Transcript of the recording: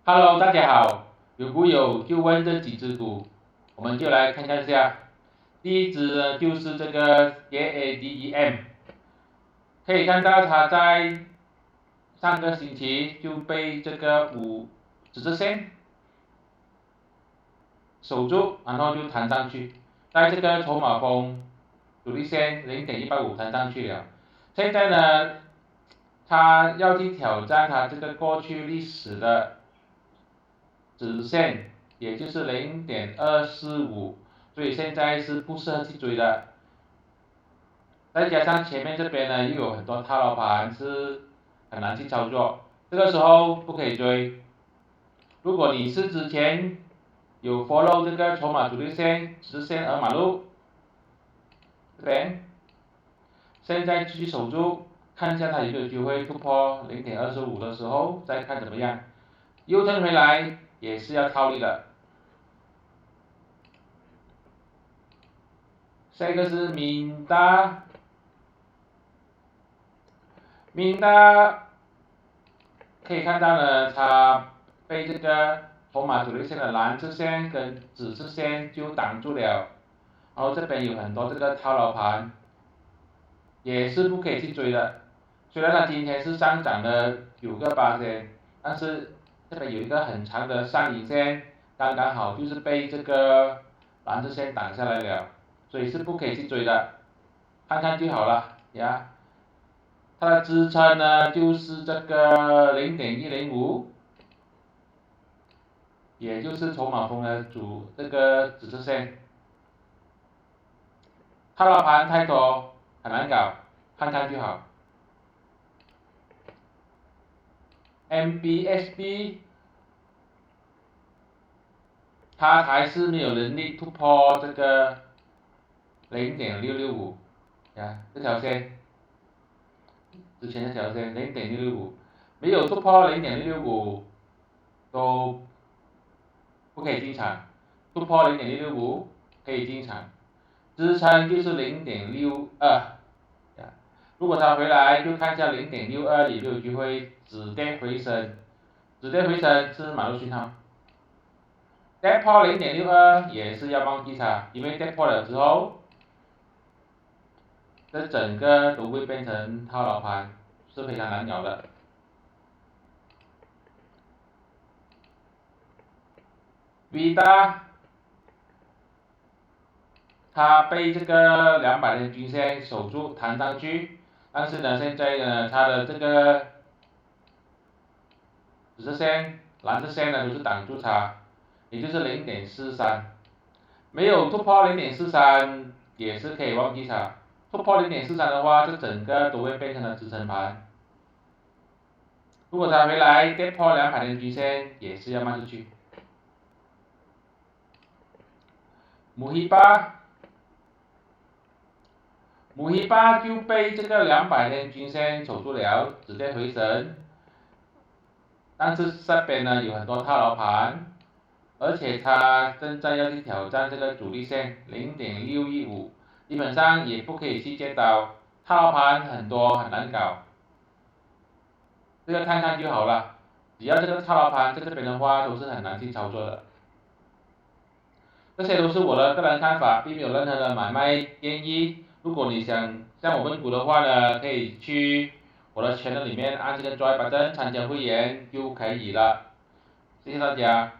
Hello，大家好，有股友就问这几只股，我们就来看看一下。第一只呢就是这个 JADEM，可以看到它在上个星期就被这个50线守住，然后就弹上去，在这个筹码峰主力线0.185弹上去了。现在呢，它要去挑战它这个过去历史的直线，也就是0.245，所以现在是不适合去追的。再加上前面这边呢又有很多套牢盘，是很难去操作，这个时候不可以追。如果你是之前有 follow 这个筹码主力线直线额马路这边，现在继续守住，看一下它有没有机会突破0.25的时候再看怎么样。右turn回来也是要套利的。下一个是敏达，敏达可以看到呢，它被这个筹码主力线的蓝色线跟紫色线就挡住了，然后这边有很多这个套牢盘，也是不可以去追的。虽然它今天是上涨了9%，但是这边有一个很长的上影线，刚刚好就是被这个蓝色线挡下来了，所以是不可以去追的，看看就好了呀。它的支撑呢就是这个0.105，也就是筹码峰的这个紫色线。套牢盘太多很难搞，看看就好。MBSB 它还是没有能力突破这个0.665呀，这条线，之前这条线0.665没有突破0.665都不可以进场，突破0.665可以进场，支撑就是0.62呀。如果它回来就看一下0.62有没有机会止跌回升，止跌回升是买入讯号。跌破0.62也是要忘记它，因为跌破了之后，这整个都会变成套牢盘，是非常难搞的。Vita 它被这个200天均线守住弹上去，但是呢，现在呢，它的这个紫色线、蓝色线呢都是挡住它，也就是0.43，没有突破0.43也是可以忘记它。突破0.43的话，这整个都会变成了支撑盘。如果它回来跌破200天均线，也是要卖出去。姆希巴就被这个200天均线守住了，止跌回升，但是这边呢有很多套牢盘，而且它正在要去挑战这个主力线0.615，基本上也不可以去见到，套牢盘很多很难搞，这个看看就好了。只要这个套牢盘在这边的话，都是很难去操作的。这些都是我的个人看法，并没有任何的买卖建议。如果你想像我问股的话呢，可以去我的 channel 里面按这个 join button 参加会员就可以了。谢谢大家。